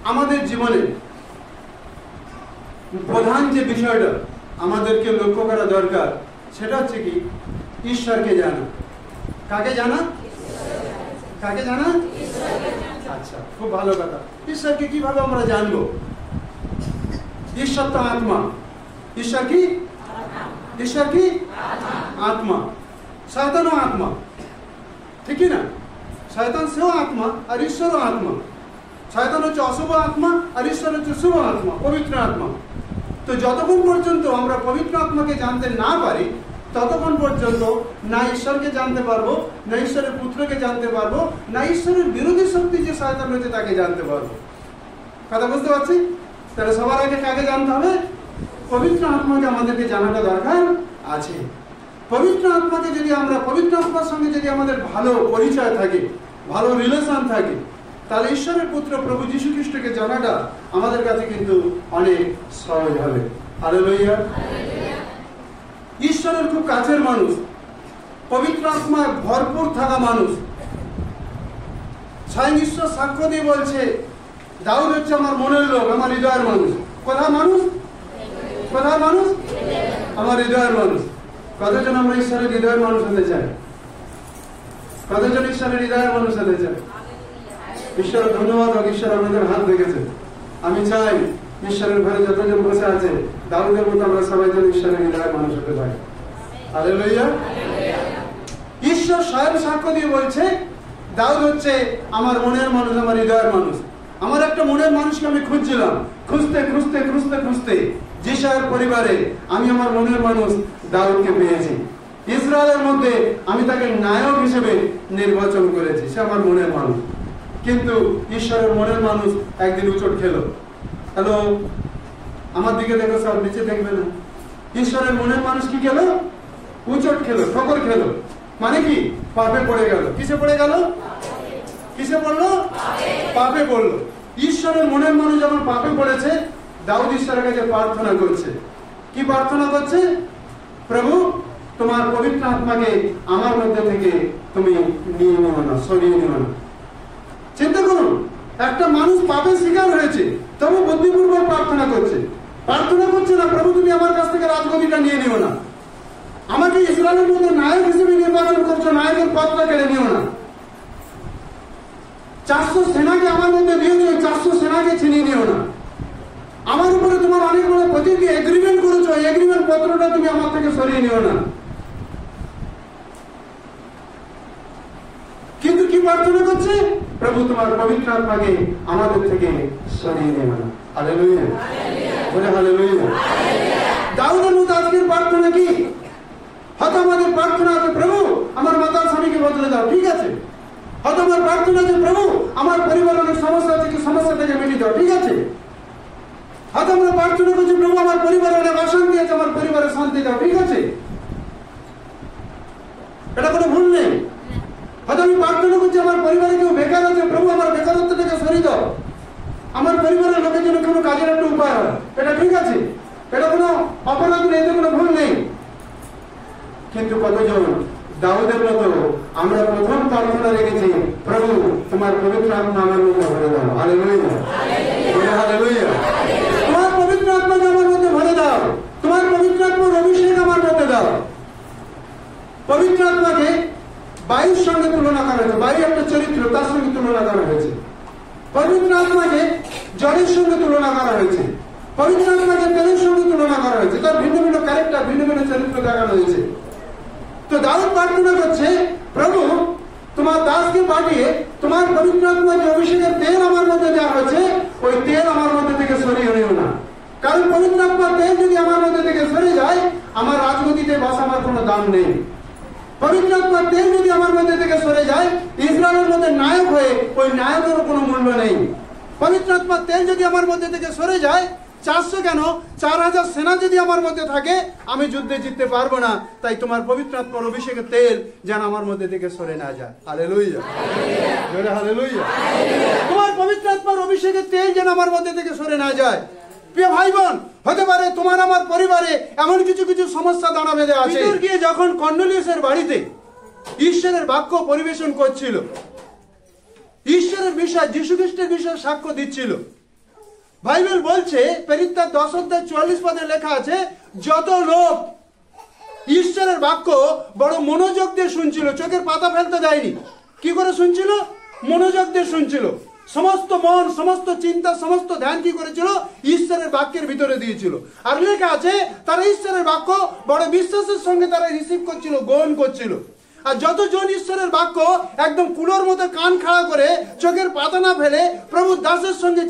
আমাদের জীবনে প্রধান যে বিষয়টা আমাদেরকে লক্ষ্য করা দরকার সেটা হচ্ছে কি, ঈশ্বরকে জানা। কাকে জানা? কাকে জানা? আচ্ছা, খুব ভালো কথা। ঈশ্বরকে কিভাবে আমরা জানবো? ঈশ্বর তো আত্মা। ঈশ্বর কি? ঈশ্বর কি? আত্মা। শয়তানও আত্মা, ঠিক না? শয়তান সেও আত্মা আর ঈশ্বরও আত্মা। শয়তান হচ্ছে অশুভ আত্মা আর ঈশ্বর হচ্ছে শুভ আত্মা, পবিত্র আত্মা। তো যতক্ষণ পর্যন্ত আমরা পবিত্র আত্মাকে জানতে না পারি ততক্ষণ পর্যন্ত না ঈশ্বরকে জানতে পারবো, না ঈশ্বরের পুত্রকে জানতে পারবো, না ঈশ্বরের বিরোধী শক্তি যে শয়তান রয়েছে তাকে জানতে পারবো। কথা বুঝতে পারছি? তাহলে সবার আগে কাকে জানতে হবে? পবিত্র আত্মাকে আমাদেরকে জানাটা দরকার আছে। পবিত্র আত্মাকে যদি আমরা, পবিত্র আত্মার সঙ্গে যদি আমাদের ভালো পরিচয় থাকে, ভালো রিলেশন থাকে, তাহলে ঈশ্বরের পুত্র প্রভু যীশু খ্রিস্টকে জানাটা আমাদের কাছে কিন্তু অনেক সহজ হবে। হালেলুয়া। ঈশ্বরের খুব কাছের মানুষ, পবিত্র আত্মায় ভরপুর থাকা মানুষ, স্বয়ং ঈশ্বর সাক্ষ্য দিয়ে বলছে দাউদ হচ্ছে আমার মনের লোক, আমার হৃদয়ের মানুষ। কোথায় মানুষ? কোথায় মানুষ? আমার হৃদয়ের মানুষ। কতজন আমরা ঈশ্বরের হৃদয়ের মানুষ হতে চাই? কতজন ঈশ্বরের হৃদয়ের মানুষ হতে চাই? ঈশ্বরের ধন্যবাদ হোক, ঈশ্বর আমাদের হাত দেখেছে। আমি চাই ঈশ্বরের ঘরে যতজন বসে আছে দাউদের মতো আমরা সবাই যেন ঈশ্বরের হৃদয়ের মানুষ হতে পারি। হালেলুয়া। ঈশ্বর স্বয়ং সাক্ষ্য দিয়ে বলছে দাউদ হচ্ছে আমার মনের মানুষ, আমার হৃদয়ের মানুষ। আমার একটা মনের মানুষকে আমি খুঁজছিলাম, খুঁজতে খুঁজতে খুঁজতে খুঁজতে যিশায়ের পরিবারে আমি আমার মনের মানুষ দাউদকে পেয়েছি। ইসরায়েলের মধ্যে আমি তাকে নায়ক হিসেবে নির্বাচন করেছি, সে আমার মনের মানুষ। কিন্তু ঈশ্বরের মনের মানুষ একদিন উচট খেলো। হ্যালো, আমার দিকে দেখো, সব নিচে দেখবে না। ঈশ্বরের মনের মানুষ কি খেলো? উচট খেলো, ঠোকর খেলো। মানে কি? পাপে পড়ে গেল। কিসে পড়ে গেল? কিসে পড়লো? পাপে পড়লো। ঈশ্বরের মনের মানুষ যখন পাপে পড়েছে, দাউদ ঈশ্বরের কাছে প্রার্থনা করছে। কি প্রার্থনা করছে? প্রভু, তোমার পবিত্র আত্মাকে আমার মধ্যে থেকে তুমি নিয়ে নেও না, সরিয়ে নেও না। চিন্তা করুন, একটা মানুষ পাপের শিকার হয়েছে, তবু বুদ্ধিপূর্বক প্রার্থনা করছে। প্রার্থনা করছে না প্রভু তুমি আমার কাছ থেকে রাজগদিটা নিয়ে নিও না, আমাকে ইসরায়েলের মধ্যে নায়ক হিসেবে নির্বাচন করছো, নায়কের পদটা কেড়ে নিও না। 400 সেনাকে আমার মধ্যে দিয়েছো, 400 সেনাকে ছিনিয়ে নিও না। আমার উপরে তোমার অনেক বড় প্রতিজ্ঞা, এগ্রিমেন্ট করেছো, এগ্রিমেন্ট পত্রটা তুমি আমার থেকে সরিয়ে নিও না। কিন্তু কি প্রার্থনা করছে? প্রভু তোমার পবিত্র আত্মাকে আমাদের থেকে সরিয়ে নেবে না। হালেলুয়া, বলে হালেলুয়া। দাউদের মতো আজকের প্রার্থনা কি? হয়তো আমাদের প্রার্থনা আছে প্রভু আমার মাতার স্বামীকে বদলে দাও, ঠিক আছে। হয়তো আমার প্রার্থনা আছে প্রভু আমার পরিবারের অনেক সমস্যা আছে, সমস্যা থেকে মিটিয়ে দাও, ঠিক আছে। হয়তো আমরা প্রার্থনা করছি প্রভু আমার পরিবারে অনেক অশান্তি আছে, আমার পরিবারের শান্তি দাও, ঠিক আছে। এটা কোনো ভুল নেই। হয়তো আমি প্রার্থনা করছি আমার পরিবারে কেউ বেকার আছে, প্রভু আমার বেকারত্বটাকে সরিয়ে দাও, আমার পরিবারের লোকের জন্য কোনো কাজের একটা উপায় হয়, এটা ঠিক আছে। এটা কোনো অপরাধ নেই, এতে কোনো ভুল নেই। কিন্তু কতজন দাউদের মতো আমরা প্রথম প্রার্থনা রেখেছি প্রভু তোমার পবিত্র আত্মা আমার মধ্যে ভরে দাও। Hallelujah, hallelujah. তোমার পবিত্র আত্মাকে আমার মধ্যে ভরে দাও, তোমার পবিত্র আত্মার অভিষেক আমার মধ্যে দাও। পবিত্র আত্মাকে বায়ুর সঙ্গে তুলনা করা হয়েছে, বায়ু একটা চরিত্র, তার সঙ্গে তুলনা করা হয়েছে। পবিত্র আত্মাকে জলের সঙ্গে তুলনা করা হয়েছে, পবিত্র আত্মাকে তেলের সঙ্গে তুলনা করা হয়েছে। তার ভিন্ন ভিন্ন ক্যারেক্টার, ভিন্ন ভিন্ন চরিত্র দেখানো হয়েছে। তো দাউদ প্রার্থনা করছে প্রভু তোমার দাসকে পাঠিয়ে তোমার পবিত্র আত্মার যে অভিষেকের তেল আমার মধ্যে দেওয়া হয়েছে ওই তেল আমার মধ্যে থেকে সরিয়ে নিও না। কারণ পবিত্র আত্মার তেল যদি আমার মধ্যে থেকে সরে যায় আমার রাজগদিতে বসাবার কোনো দাম নেই। পবিত্র আত্মার তেল যদি আমার মধ্যে থেকে সরে যায় ইসরায়েলের মধ্যে নায়ক হয়ে ওই নায়কেরও কোনো মূল্য নেই। পবিত্র আত্মার তেল যদি আমার মধ্যে থেকে সরে যায় 400 কেন 4000 সেনা যদি আমার মধ্যে থাকে আমি যুদ্ধে জিততে পারবো না। তাই তোমার পবিত্র আত্মার অভিষেকের তেল যেন আমার মধ্যে থেকে সরে না যায়। হালেলুয়া, জোরে হালেলুয়া। তোমার পবিত্র আত্মার অভিষেকের তেল যেন আমার মধ্যে থেকে সরে না যায়। প্রিয় ভাই বোন, হতে পারে তোমার আমার পরিবারে এমন কিছু কিছু সমস্যা দাঁড়া বেঁধে আছে। গিয়ে যখন কর্নেলিয়াসের বাড়িতে ঈশ্বরের বাক্য পরিবেশন করছিল, ঈশ্বরের বিষয়, যীশু খ্রিস্টের বিষয়ে সাক্ষ্য দিচ্ছিল, বাইবেল বলছে পরিত্রাণ 10:44 লেখা আছে, যত লোক ঈশ্বরের বাক্য বড় মনোযোগ দিয়ে শুনছিল, চোখের পাতা ফেলতে দেয়নি, কি করে শুনছিল? মনোযোগ দিয়ে শুনছিল। সমস্ত মন, সমস্ত চিন্তা, সমস্ত ধ্যান কি করেছিল? ঈশ্বরের বাক্যের ভিতরে দিয়েছিল। আর লেখা আছে তারা ঈশ্বরের বাক্য বড় বিশ্বাসের সঙ্গে তারা রিসিভ করছিল, গ্রহণ করছিল। আর যতজন ঈশ্বরের বাক্য একদম কুলোর মতো কান খাড়া করে চোখের পাতা না ফেলে প্রভুর দাসের সঙ্গে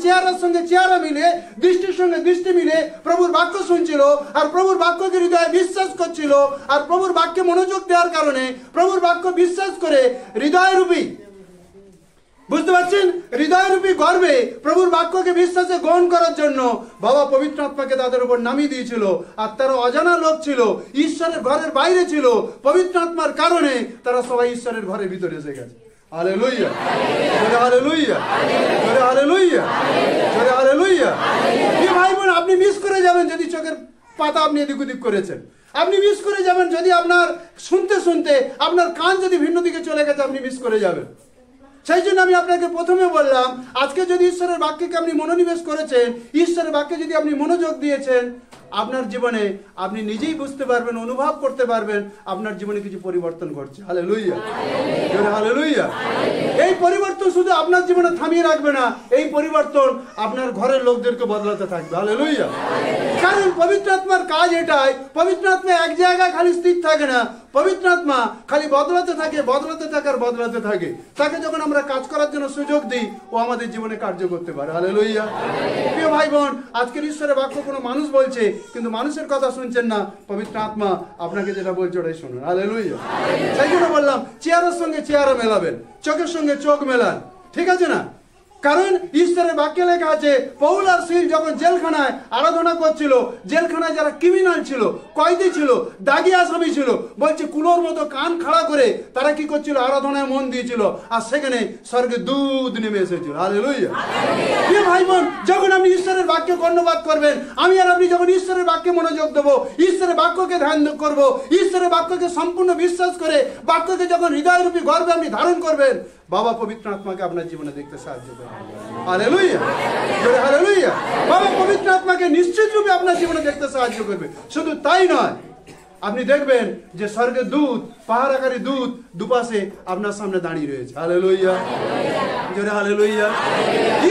চেহারা মিলে, দৃষ্টির সঙ্গে দৃষ্টি মিলে প্রভুর বাক্য শুনছিল আর প্রভুর বাক্যকে হৃদয়ে বিশ্বাস করছিল, আর প্রভুর বাক্যে মনোযোগ দেওয়ার কারণে প্রভুর বাক্য বিশ্বাস করে হৃদয়রূপী, বুঝতে পারছেন, হৃদয়রূপী গর্বে প্রভুর বাক্যকে বিশ্বাসে গ্রহণ করার জন্য বাবা পবিত্র আত্মাকে তাদের উপর নামিয়ে দিয়েছিল। আর তারা অজানা লোক ছিল, ঈশ্বরের ঘরের বাইরে ছিল, পবিত্র আত্মার কারণে তারা সবাই ঈশ্বরের ঘরের ভিতরে এসে গেছে। হালেলুয়া, জোরে হালেলুয়া, জোরে হালেলুয়া, জোরে হালেলুয়া। কি ভাই বোন, আপনি মিস করে যাবেন যদি চোখের পাতা আপনি এদিক ওদিক করেছেন। আপনি মিস করে যাবেন যদি আপনার শুনতে শুনতে আপনার কান যদি ভিন্ন দিকে চলে গেছে, আপনি মিস করে যাবেন। সেই জন্য আমি আপনাকে প্রথমে বললাম, আজকে যদি ঈশ্বরের বাক্যকে আপনি মনোনিবেশ করেছেন, ঈশ্বরের বাক্যে যদি আপনি মনোযোগ দিয়েছেন, আপনার জীবনে আপনি নিজেই বুঝতে পারবেন, অনুভব করতে পারবেন আপনার জীবনে কিছু পরিবর্তন ঘটছে। Hallelujah, hallelujah. এই পরিবর্তন শুধু আপনার জীবনে থামিয়ে রাখবে না, এই পরিবর্তন আপনার ঘরের লোকদেরকে বদলাতে থাকবে। হালেলুয়া। কারণ পবিত্র আত্মার কাজ এটাই, পবিত্র আত্মা এক জায়গায় খালি স্থির থাকে না, পবিত্র আত্মা খালি বদলাতে থাকে, বদলাতে থাকে আর বদলাতে থাকে। তাকে যখন আমরা কাজ করার জন্য সুযোগ দিই, ও আমাদের জীবনে কার্য করতে পারে। হালেলুয়া। প্রিয় ভাই বোন, আজকের ঈশ্বরের বাক্য কোনো মানুষ বলছে, কিন্তু মানুষের কথা শুনছেন না, পবিত্র আত্মা আপনাকে যেটা বলছে ওটাই শুনুন। হালেলুয়া। সেই জন্য বললাম, চেহারার সঙ্গে চেহারা মেলাবেন, চোখের সঙ্গে চোখ মেলান, ঠিক আছে না? কারণ ঈশ্বরের বাক্যে লেখা আছে, পৌল আর সিল যখন জেলখানায় আরাধনা করছিল, জেলখানায় যারা ক্রিমিনাল ছিল, কয়েদি ছিল, দাগি আসামি ছিল, বলছে কুলোর মতো কান খাড়া করে তারা কি করছিল? আরাধনায় মন দিয়েছিল। আর সেখানে স্বর্গে দুধ নেমে এসেছিল। হালেলুয়া। প্রিয় ভাই বোন, যখন আপনি ঈশ্বরের বাক্য কর্ণপাত করবেন, আমি আর আপনি যখন ঈশ্বরের বাক্যে মনোযোগ দেবো, ঈশ্বরের বাক্যকে ধ্যান করবো, ঈশ্বরের বাক্যকে সম্পূর্ণ বিশ্বাস করে বাক্যকে যখন হৃদয়রূপী গর্বে আপনি ধারণ করবেন, বাবা পবিত্র আত্মাকে আপনার জীবনে দেখতে সাহায্য করবে। Hallelujah, hallelujah. বাবা পবিত্র আত্মাকে নিশ্চিত রূপে আপনার জীবনে দেখতে সাহায্য করবে। শুধু তাই নয়, আপনি দেখবেন যে স্বর্গের দূত, পাহারাকারী দূত দুপাশে আপনার সামনে দাঁড়িয়ে রয়েছে। হালেলুয়া, জোরে হালেলুয়া।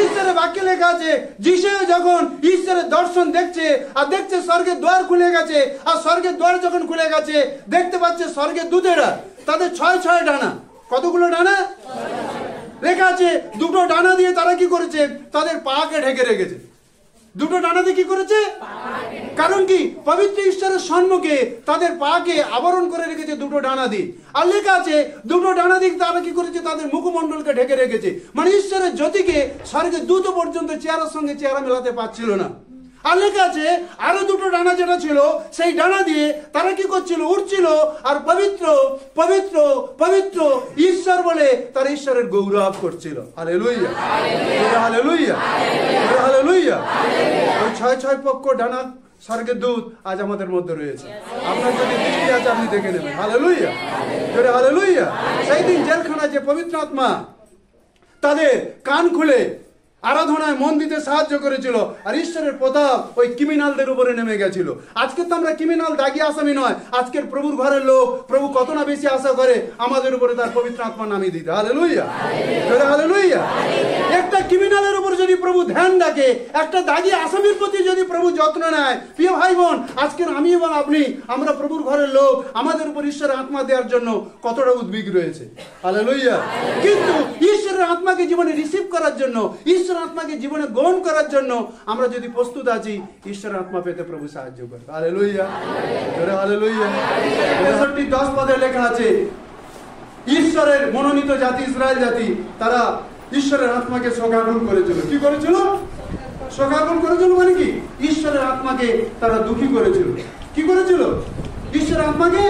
ঈশ্বরের বাক্যে লেখা আছে, যিশু যখন ঈশ্বরের দর্শন দেখছে আর দেখছে স্বর্গের দ্বার খুলে গেছে, আর স্বর্গের দ্বার যখন খুলে গেছে দেখতে পাচ্ছে স্বর্গের দূতেরা তাদের 6 ডানা। কতগুলো ডানা লেখা আছে? 2 ডানা দিয়ে তারা কি করেছে? তাদের পাকে ঢেকে রেখেছে। 2 ডানা দিয়ে কি করেছে? কারণ কি? পবিত্র ঈশ্বরের সম্মুখে তাদের পাকে আবরণ করে রেখেছে 2 ডানা দিয়ে। আর লেখা আছে 2 ডানা দিয়ে তারা কি করেছে? তাদের মুখমণ্ডলকে ঢেকে রেখেছে। মানে ঈশ্বরের জ্যোতিকে স্বর্গের দূত পর্যন্ত চেহারার সঙ্গে চেহারা মেলাতে পারছিল না। আর লেখা আছে আরো 2 ডানা যেটা ছিল, সেই ডানা দিয়ে তারা কি করছিল? উড়ছিল আর পবিত্র পবিত্র পবিত্র ঈশ্বর বলে তারা ঈশ্বরের গৌরব করছিল। Hallelujah, hallelujah, hallelujah. ওই 6 পক্ষ ডানা স্বর্গের দূত আজ আমাদের মধ্যে রয়েছে। আপনার যদি দৃষ্টি আছে আপনি দেখে নেবেন। Hallelujah, hallelujah. সেই দিন জেলখানায় যে পবিত্র আত্মা তাদের কান খুলে আরাধনায় মন দিতে সাহায্য করেছিল, আর ঈশ্বরের প্রতাপ ওই ক্রিমিনালদের উপরে নেমে গেছিল। আজকে তো আমরা ক্রিমিনাল, দাগি আসামি নয়, আজকের প্রভুর ঘরের লোক। প্রভু কত না বেশি আশা করে আমাদের উপরে তার পবিত্র আত্মা নামিয়ে দিতে। Hallelujah, hallelujah. একটা ক্রিমিনালের উপর যদি প্রভু ধ্যান রাখে, একটা দাগি আসামির প্রতি যদি প্রভু যত্ন নেয়, প্রিয় ভাই বোন, আজকের আমি এবং আপনি, আমরা প্রভুর ঘরের লোক, আমাদের উপর ঈশ্বরের আত্মা দেওয়ার জন্য কতটা উদ্বিগ রয়েছে। হালেলুয়া। কিন্তু ঈশ্বরের আত্মাকে জীবনে রিসিভ করার জন্য, ঈশ্বরের আত্মাকে জীবনে গ্রহণ করার জন্য আমরা যদি প্রস্তুত আছি, ঈশ্বরের আত্মা পেতে প্রভু সাহায্য করবে। Hallelujah, hallelujah. 10 লেখা আছে, ঈশ্বরের মনোনীত জাতি ইসরায়েল জাতি, তারা ঈশ্বরের আত্মাকে শোকাকুল করেছিল। কি করেছিল? শোকাকুল করেছিল মানে কি? ঈশ্বরের আত্মাকে তারা দুঃখী করেছিল। কি করেছিল? ঈশ্বরের আত্মাকে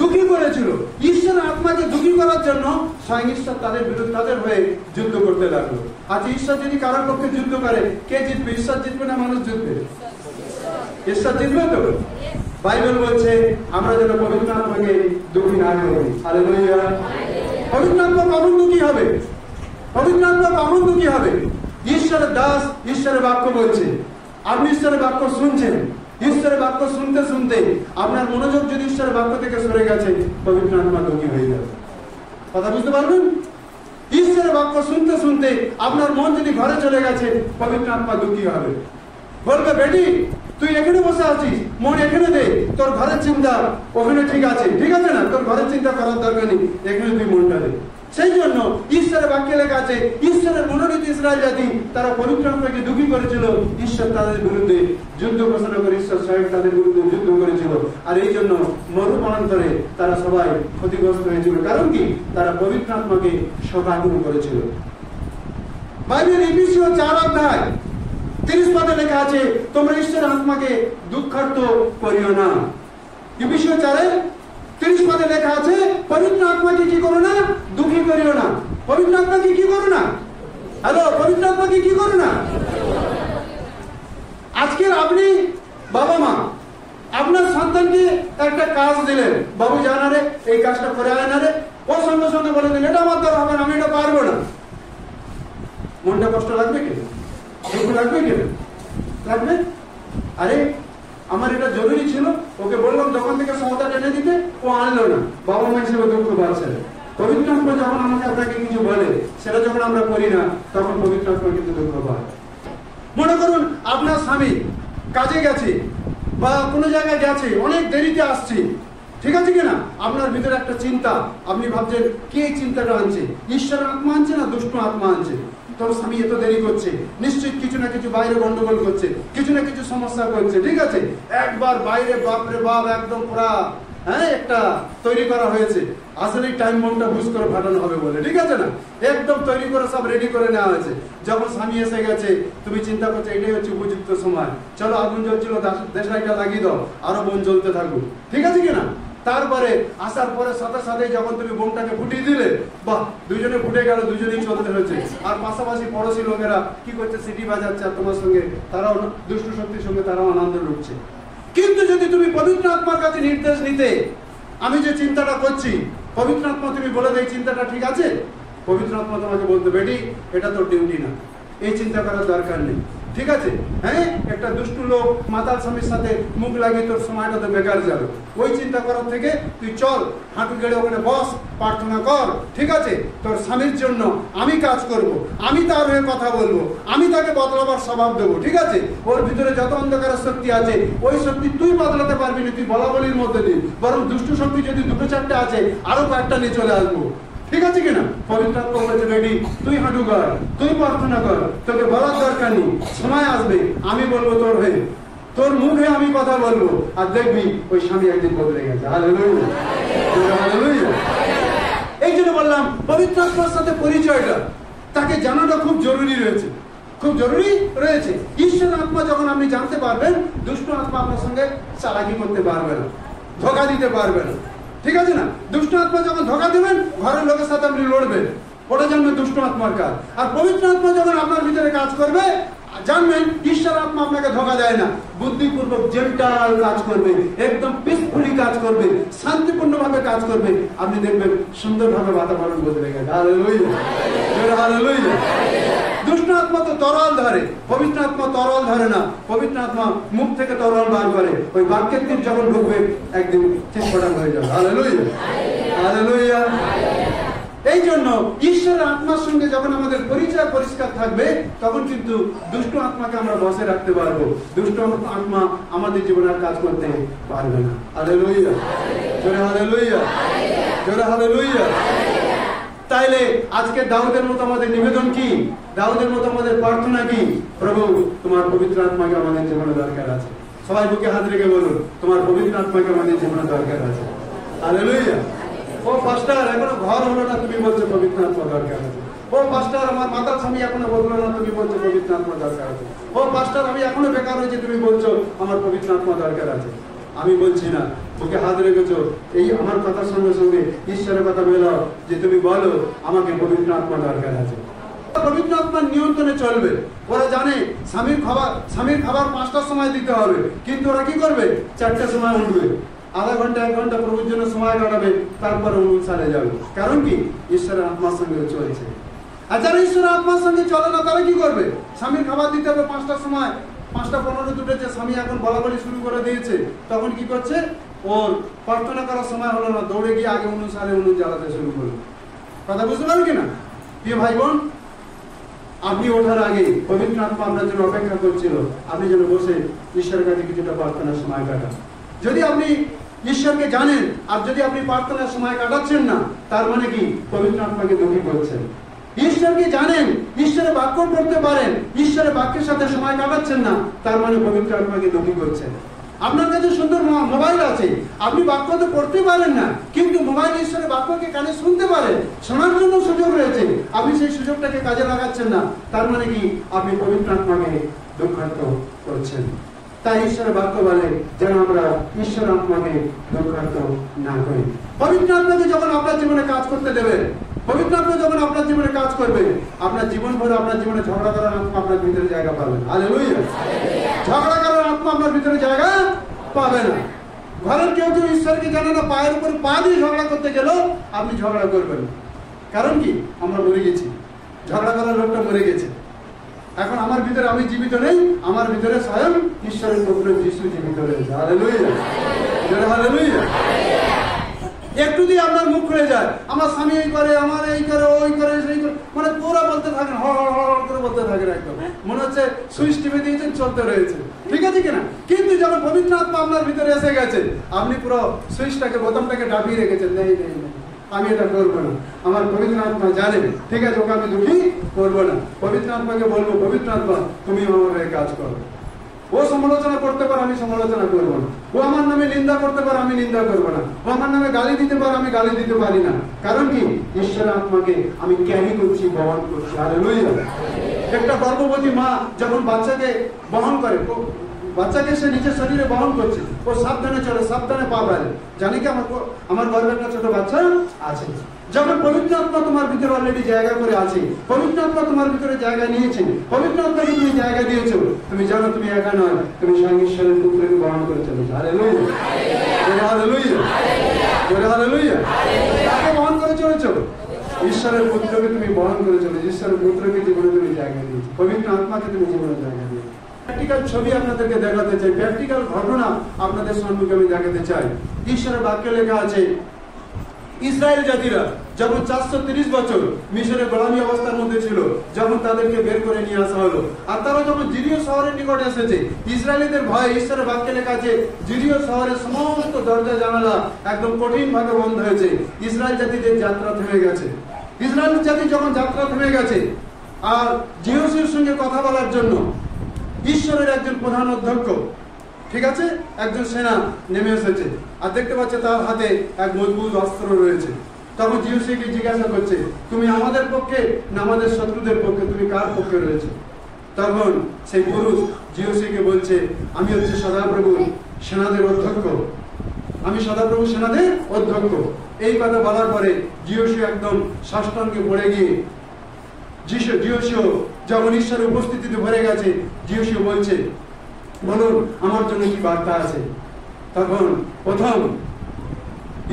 দুঃখী করেছিল। ঈশ্বরের আত্মাকে দুঃখী করার জন্য স্বয়ং ঈশ্বর তাদের বিরুদ্ধে, তাদের হয়ে যুদ্ধ করতে লাগলো। আজ ঈশ্বর যদি কারোর পক্ষে যুদ্ধ করে, কে জিতবে? ঈশ্বর জিতবে না মানুষ জিতবে? ঈশ্বর জিতবে তো। বাইবেল বলছে আমরা যেন পবিত্র আত্মাকে দুঃখী না করি। হালেলুয়া। পবিত্র আত্মা কখন দুঃখী হবে? পবিত্র আত্মা কখন দুঃখী হবে? ঈশ্বরের দাস ঈশ্বরের বাক্য বলছে, আপনি ঈশ্বরের বাক্য শুনছেন, ঈশ্বরের বাক্য শুনতে শুনতে আপনার মনোযোগ যদি ঈশ্বরের বাক্য থেকে সরে গেছে, পবিত্র আত্মা দুঃখী হয়ে যাবে। কথা বুঝতে পারবেন? ঈশ্বরের বাক্য শুনতে শুনতে আপনার মন যদি ঘরে চলে গেছে, পবিত্র আত্মা দুঃখী হবে, বলবে বেটি তুই এখানে বসে আছিস, মন এখানে দে, তোর ঘরের চিন্তা ওখানে ঠিক আছে, ঠিক আছে না, তোর ঘরের চিন্তা করার দরকার নেই, এখানে তুই মনটা দে। সেই জন্য ঈশ্বরের বাক্যে লেখা আছে, ঈশ্বরের মনোনীত ইসরায়েল জাতি তারা পবিত্র আত্মাকে দুঃখী করেছিল, ঈশ্বর তাদের বিরুদ্ধে যুদ্ধ ঘোষণা করে ঈশ্বর স্বয়ং তাদের বিরুদ্ধে যুদ্ধ করেছিল। আর এই জন্য মরুপানান্তরে তারা সবাই ক্ষতিগ্রস্ত হয়েছিল। কারণ কি? তারা পবিত্র আত্মাকে শোকাকুল করেছিল। বাইবেল এফেসীয় 4 অধ্যায় 30 পদে লেখা আছে, তোমরা ঈশ্বরের আত্মাকে দুঃখার্ত করিও না। এফেসীয় 4:30 পদে লেখা আছে, পবিত্র আত্মাকে কি করো না? দুঃখী করিও না। পবিত্র আত্মাকে কি করো না? হ্যালো, পবিত্র আত্মাকে কি করো না? আজকের আপনি বাবা মা আপনার সন্তানকে একটা কাজ দিলেন, বাবু জানা রে এই কাজটা করে আয় না রে, ও সঙ্গে সঙ্গে বলে দিন এটা আমার দ্বারা হবে না, আমি এটা পারবো না। মনটা কষ্ট লাগবে কি? দুঃখ লাগবে কি? লাগবে। আরে আমার এটা জরুরি ছিল, ওকে বললাম দোকান থেকে সওদা এনে দিতে, ও আনলো না, বাবা মা হিসেবে দুঃখ পাচ্ছে। পবিত্র আত্মা যখন আমাকে আপনাকে কিছু বলে, সেটা যখন আমরা করি না, তখন পবিত্র আত্মা কিন্তু দুঃখ পায়। মনে করুন আপনার স্বামী কাজে গেছে বা কোনো জায়গায় গেছে, অনেক দেরিতে আসছে, ঠিক আছে কিনা? আপনার ভিতরে একটা চিন্তা, আপনি ভাবছেন কে এই চিন্তাটা আনছে, ঈশ্বরের আত্মা আনছে না দুষ্ট আত্মা আনছে? তোর স্বামী এত দেরি করছে, নিশ্চয়ই কিছু না কিছু বাইরে গন্ডগোল করছে, কিছু না কিছু সমস্যা করছে, ঠিক আছে? একবার বাইরে বাপরে বাপ একদম পুরা একটা তৈরি করা হয়েছে, আসলে টাইম বোমটা বুঝ করে ফাটানো হবে বলে, ঠিক আছে না? একদম তৈরি করে সব রেডি করে নেওয়া হয়েছে। যখন স্বামী এসে গেছে, তুমি চিন্তা করছো এটাই হচ্ছে উপযুক্ত সময়, চলো আগুন জ্বলছিল দেশলাইটা লাগিয়ে দাও, আরো বোম জ্বলতে থাকুক, ঠিক আছে কিনা? তারপরে আসার পরে সাথে সাথে যখন তুমি বোমটাকে ফুটিয়ে দিলে, বাহ, দুজনে ফুটে গেল, দুজনেই চলতে হয়েছে। আর পাশাপাশি পড়োশি লোকেরা কি করছে, সিটি বাজাচ্ছে, আর তোমার সঙ্গে তারাও দুষ্ট শক্তির সঙ্গে তারাও আনন্দ লুটছে। কিন্তু যদি তুমি পবিত্র আত্মার কাছে নির্দেশ নিতে, আমি যে চিন্তাটা করছি, পবিত্র আত্মা তুমি বলে দেয় চিন্তাটা ঠিক আছে, পবিত্র আত্মা তোমাকে বলতে, বেটি এটা তোর ডিউটি না, এই চিন্তা করার দরকার নেই, ঠিক আছে? হ্যাঁ, একটা দুষ্ট লোক মাতাল স্বামীর সাথে মুখ লাগিয়ে তোর সময়টা তো বেকার যাবে, ওই চিন্তা করার থেকে তুই চল, হাঁটু গেড়ে ওখানে বস, প্রার্থনা কর, ঠিক আছে? তোর স্বামীর জন্য আমি কাজ করব, আমি তার হয়ে কথা বলবো, আমি তাকে বদলাবার স্বভাব দেবো, ঠিক আছে? ওর ভিতরে যত অন্ধকারের শক্তি আছে, ওই শক্তি তুই বদলাতে পারবি না, তুই বলা বলির মধ্যে দিন, বরং দুষ্ট শক্তি যদি 2-4টা আছে, আরো কয়েকটা নিয়ে চলে আসবো, ঠিক আছে কিনা? পবিত্র আত্মা বলেছে, বেটি তুই হাঁটু কর, তুই প্রার্থনা কর, তোকে বলার দরকার নেই, সময় আসবে আমি বলবো তোর হয়ে, তোর মুখে আমি কথা বলবো, আর দেখবি ওই স্বামী একদিন বদলে গেছে। Hallelujah, hallelujah. এই জন্য বললাম পবিত্র আত্মার সাথে পরিচয়টা, তাকে জানাটা খুব জরুরি রয়েছে, খুব জরুরি রয়েছে। ঈশ্বরের আত্মা যখন আপনি জানতে পারবেন, দুষ্ট আত্মা আপনার সঙ্গে চালাকি করতে পারবে না, ধোঁকা দিতে পারবে না, ঠিক আছে না? দুষ্ট আত্মা যখন ধোঁকা দেবেন, ঘরের লোকের সাথে আপনি লড়বেন, ওটা জানবেন দুষ্ট আত্মার কাজ। আর পবিত্র আত্মা যখন আপনার ভিতরে কাজ করবে, জানবেন ঈশ্বর আত্মা আপনাকে ধোঁকা দেয় না, বুদ্ধিপূর্বক জেন্টাল কাজ করবে, একদম পিসফুলি কাজ করবে, শান্তিপূর্ণ ভাবে কাজ করবে, আপনি দেখবেন সুন্দরভাবে বাতাবরণ বদলে গেছে। Hallelujah, hallelujah. দুষ্ট আত্মা তো তরল ধরে, পবিত্র আত্মা তরল ধরে না, পবিত্র আত্মা মুখ থেকে তরল বার করে, ওই বাক্যের তীর যখন ঢুকবে একদিন চিৎপটাং হয়ে যাবে। Hallelujah, hallelujah. এই জন্য ঈশ্বরের আত্মার সঙ্গে যখন আমাদের পরিচয় পরিষ্কার থাকবে, তখন কিন্তু দুষ্ট আত্মাকে আমরা বসে রাখতে পারবো, দুষ্ট আত্মা আমাদের জীবনে আর কাজ করতে পারবে না। হালেলুয়া, জোরে হালেলুয়া, জোরে হালেলুয়া। তাইলে আজকে দাউদের মতো আমাদের নিবেদন কি, দাউদের মতো আমাদের প্রার্থনা কি? প্রভু তোমার পবিত্র আত্মাকে আমাদের জীবনে দরকার আছে। সবাই বুকে হাত রেখে বলুন, তোমার পবিত্র আত্মাকে আমাদের জীবনে দরকার আছে। হালেলুয়া। ও পাস্টার এখনো ঘর হলো না, তুমি বলছো পবিত্র আত্মা দরকার আছে। ও পাস্টার আমার মাতার স্বামী এখনো বদলো না, তুমি বলছো পবিত্র আত্মা দরকার আছে। ও পাস্টার আমি এখনো বেকার হয়েছি, তুমি বলছো আমার পবিত্র আত্মা দরকার আছে। আমি বলছি না, বুকে হাত রেখেছো, এই আমার কথার সঙ্গে সঙ্গে ঈশ্বরের কথা মেলাও, যে তুমি বলো আমাকে পবিত্র আত্মা দরকার আছে। পবিত্র আত্মার নিয়ন্ত্রণে চলবে। ওরা জানে স্বামীর খাবার 5টার সময় দিতে হবে, কিন্তু ওরা কি করবে? 4টার সময় উঠবে, আধা ঘন্টা 1 ঘন্টা প্রভুর জন্য সময় কাটাবে, তারপরে অনুসারে যাবে। কারণ কি? ঈশ্বরের আত্মার সঙ্গে চলছে। আর যারা ঈশ্বরের আত্মার সঙ্গে চলে না তারা কি করবে? স্বামীর খাবার দিতে হবে 5টার সময়, 5:15 দুটেছে, স্বামী এখন বলাবলি শুরু করে দিয়েছে, তখন কি করছে? ওর প্রার্থনা করার সময় হলো না, দৌড়ে গিয়ে আগে অনুসারে উনুন জ্বালাতে শুরু করলো। কথা বুঝতে পারো কিনা প্রিয় ভাই বোন? আপনি ওঠার আগে পবিত্র আত্মা আপনার জন্য অপেক্ষা করছিল, আপনি যেন বসে ঈশ্বরের কাছে কিছুটা প্রার্থনার সময় কাটান। যদি আপনি ঈশ্বরকে জানেন আর যদি আপনি প্রার্থনার সময় কাটাচ্ছেন না, তার মানে কি? পবিত্র আত্মাকে দুঃখী করছেন। ঈশ্বরকে জানেন, ঈশ্বরের বাক্য পড়তে পারেন, ঈশ্বরের বাক্যের সাথে সময় কাটাচ্ছেন না, তার মানে পবিত্র আত্মাকে দুঃখী করছেন। আপনার কাছে সুন্দর মোবাইল আছে, আপনি বাক্য তো পড়তে পারেন না, কিন্তু মোবাইল ঈশ্বরের বাক্যকে কানে শুনতে পারেন, শোনার জন্য সুযোগ রয়েছে, আপনি সেই সুযোগটাকে কাজে লাগাচ্ছেন না, তার মানে কি? আপনি পবিত্র আত্মাকে দুঃখার্ত করছেন। তাই ঈশ্বরের বাক্য বলে যেন আমরা ঈশ্বর আত্মাকে দুঃখার্ত না করি। পবিত্র আত্মাকে যখন আপনার জীবনে কাজ করতে দেবেন, পবিত্র আত্মা যখন আপনার জীবনে কাজ করবে, আপনার জীবন ভরে আপনার জীবনে ঝগড়া করার আত্মা আপনার ভিতরে জায়গা পাবে না। হালেলুয়া! ঝগড়া করার আত্মা আপনার ভিতরে জায়গা পাবে না। ঘরের কেউ কেউ ঈশ্বরকে জানে না, পায়ের উপর পা দিয়ে ঝগড়া করতে গেলেও আপনি ঝগড়া করবেন। কারণ কি? আমরা মরে গেছি, ঝগড়া করার লোকটা মরে গেছে। এখন আমার ভিতরে আমি জীবিত নেই, আমার ভিতরে স্বয়ং ঈশ্বরের পুত্র যিশু জীবিত রয়েছে। হালেলুয়া! হালেলুয়া! একটু দিয়ে আপনার মুখ খুলে যায়, আমার স্বামী এই করে, আমার এই করে, ওই করে, সেই করে, মানে পুরো বলতে থাকেন, হড় করে বলতে থাকেন, একদম মনে হচ্ছে সুইচ টিপে দিয়েছেন, চলতে রয়েছে। ঠিক আছে কিনা? কিন্তু যখন পবিত্র আত্মা আপনার ভিতরে এসে গেছে, আপনি পুরো সুইচটাকে, বোতামটাকে ডাবিয়ে রেখেছেন, নেই নেই নেই, আমি এটা করবো না। আমার পবিত্র আত্মা জানে, ঠিক আছে, ওকে আমি দুঃখী করবো না। পবিত্র আত্মাকে বলবো, পবিত্র আত্মা তুমি আমার হয়ে কাজ করো। ও সমালোচনা করতে পারে, আমি সমালোচনা করবো না। ও আমার নামে নিন্দা করতে পারে, আমি নিন্দা করবো না। ও আমার নামে গালি দিতে পারে, আমি গালি দিতে পারি না। কারণ কি? ঈশ্বরের আত্মাকে আমি ক্যারি করছি, বহন করছি। হালেলুয়া! একটা গর্ভবতী মা যখন বাচ্চাকে বহন করে, বাচ্চাকে সে নিজের শরীরে বহন করছে, ও সাবধানে চলে, সাবধানে পা ফেলে, জানি কি আমার গর্ভে একটা ছোট বাচ্চা আছে। যখন পবিত্র আত্মা তোমার ভিতরে অলরেডি জায়গা করে আছে, পবিত্র আত্মা তোমার ভিতরে জায়গা নিয়েছে, পবিত্র আত্মাকে তুমি জায়গা দিয়েছো, তুমি জানো তুমি একা নয়, তুমি স্বয়ং ঈশ্বরের পুত্রকে বহন করে চলেছো। হালেলুয়া! হালেলুয়া! হালেলুয়া! তাকে বহন করে চলেছো, ঈশ্বরের পুত্রকে তুমি বহন করে চলেছো, ঈশ্বরের পুত্রকে জীবনে তুমি জায়গা দিয়েছো, পবিত্র আত্মাকে তুমি জীবনে জায়গা দিয়েছো। প্র্যাকটিক্যাল ছবি আপনাদেরকে দেখাতে চাই, প্র্যাকটিক্যাল ঘটনা আপনাদের সম্মুখে আমি দেখাতে চাই। ঈশ্বরের বাক্যে লেখা আছে, ইসরায়েল জাতিরা যখন 430 বছর মিশরের গোলামী অবস্থার মধ্যে ছিল, যখন তাদেরকে বের করে নিয়ে আসা হলো, আর তারা যখন জিরিয় শহরের নিকটে এসেছে, ইসরায়েলিদের ভয়ে, ঈশ্বরের বাক্যে লেখা আছে, জিরিয় শহরের সমস্ত দরজা জানালা একদম কঠিন ভাবে বন্ধ হয়েছে। ইসরায়েল জাতিদের যাত্রা থেমে গেছে। ইসরায়েল জাতি যখন যাত্রা থেমে গেছে, আর জিহোশির সঙ্গে কথা বলার জন্য ঈশ্বরের একজন প্রধান অধ্যক্ষ, ঠিক আছে, একজন সেনা নেমে এসেছে, আর দেখতে পাচ্ছে তার হাতে এক মজবুত অস্ত্র রয়েছে। তখন জিহোশিকে জিজ্ঞাসা করছে, তুমি আমাদের পক্ষে না আমাদের শত্রুদের পক্ষে, তুমি কার পক্ষে রয়েছে? তখন সেই পুরুষ জিহোশিকে বলছে, আমি হচ্ছে সদাপ্রভু সেনাদের অধ্যক্ষ, আমি সদাপ্রভু সেনাদের অধ্যক্ষ। এই কথা বলার পরে জিহোশি একদম সাষ্টাঙ্গে পড়ে গিয়ে, জিহোশিও যখন ঈশ্বরের উপস্থিতিতে ভরে গেছে, জিহোশিও বলছে, বলুন আমার জন্য কি বার্তা আছে? তখন প্রথম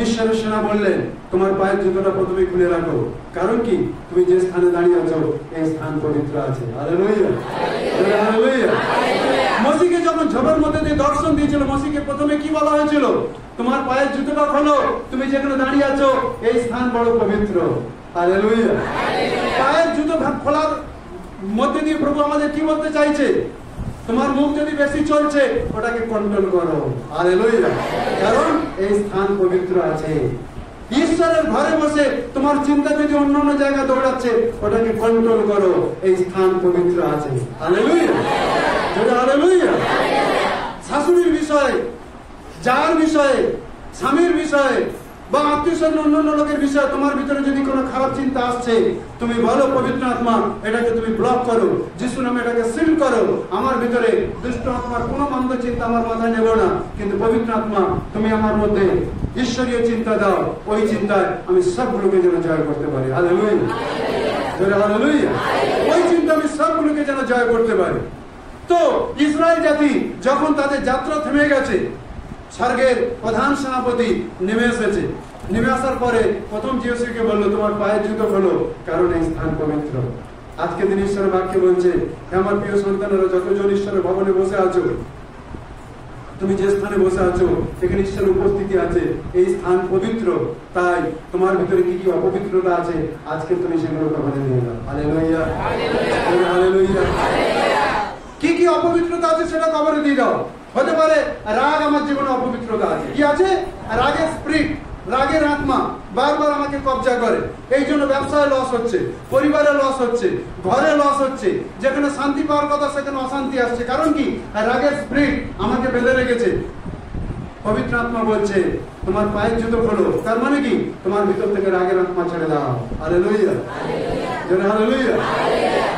ঈশ্বরের সেনা বললেন, তোমার পায়ের জুতোটা প্রথমে খুলে রাখো, কারণ কি? তুমি যে স্থানে দাঁড়িয়ে আছো এই স্থান পবিত্র আছে। হালেলুয়া! হালেলুয়া! মসিকে যখন ঝড়ের মধ্যে দিয়ে দর্শন দিয়েছিল, মসিকে প্রথমে কি বলা হয়েছিল? তোমার পায়ের জুতোটা খোলো, তুমি যেখানে দাঁড়িয়ে আছো এই স্থান বড় পবিত্র। হালেলুয়া! পায়ের জুতো খোলার মধ্যে দিয়ে প্রভু আমাদের কি বলতে চাইছে? তোমার মুখ যদি বেশি চলছে, ওটাকে কন্ট্রোল করো। হালেলুয়া! কারণ এই স্থান পবিত্র আছে। ঈশ্বরের ঘরে বসে তোমার চিন্তা যদি অন্যান্য জায়গা দৌড়াচ্ছে, ওটাকে কন্ট্রোল করো, এই স্থান পবিত্র আছে। হালেলুয়া! হালেলুয়া! শাশুড়ির বিষয়ে, যার বিষয়ে, স্বামীর বিষয়ে বা আত্মীয় স্বজন অন্যান্য লোকের বিষয়ে তোমার ভিতরে যদি কোনো খারাপ চিন্তা আসছে, তুমি বলো, পবিত্র আত্মা এটাকে তুমি ব্লক করো, যিশু নামে এটাকে সিল করো। আমার ভিতরে দুষ্ট আত্মার কোনো মন্দ চিন্তা আমার মাথায় নেব না, কিন্তু পবিত্র আত্মা তুমি আমার মধ্যে ঈশ্বরীয় চিন্তা দাও, ওই চিন্তায় আমি সবগুলোকে যেন জয় করতে পারি। হালেলুয়া! হালেলুয়া! ওই চিন্তা আমি সবগুলোকে যেন জয় করতে পারি। তো ইসরায়েল জাতি যখন তাদের যাত্রা থেমে গেছে, স্বর্গের প্রধান সেনাপতি নেমে এসেছে। নেমে আসার পরে প্রথম জিওসিকে বললো তোমার পায়ের জুতো খোলো, কারণ এই স্থান পবিত্র। আজকে দিন ঈশ্বরের বাক্যে বলছে, আমার প্রিয় সন্তানেরা, যতজন ঈশ্বরের ভবনে বসে আছো, তুমি যে স্থানে বসে আছো এখানে ঈশ্বরের উপস্থিতি আছে, এই স্থান পবিত্র। তাই তোমার ভিতরে কি কি অপবিত্রতা আছে আজকে তুমি সেগুলো কবরে নিয়ে যাও। Hallelujah, hallelujah. কি কি অপবিত্রতা আছে সেটা কবরে দিয়ে দাও। হতে পারে রাগ, আমার জীবনে অপবিত্রতা আছে। কি আছে? রাগের স্পিরিট, রাগের আত্মা বারবার আমাকে কবজা করে। এই জন্য ব্যবসায় লস হচ্ছে, পরিবারে লস হচ্ছে, ঘরে লস হচ্ছে। যেখানে শান্তি পাওয়ার কথা সেখানে অশান্তি আসছে। কারণ কি? রাগের স্পিরিট আমাকে বেঁধে রেখেছে। পবিত্র আত্মা বলছে তোমার পায়ের জুতো খোলো। তার মানে কি? তোমার ভিতর থেকে রাগের আত্মা ছেড়ে দাও। Hallelujah, hallelujah.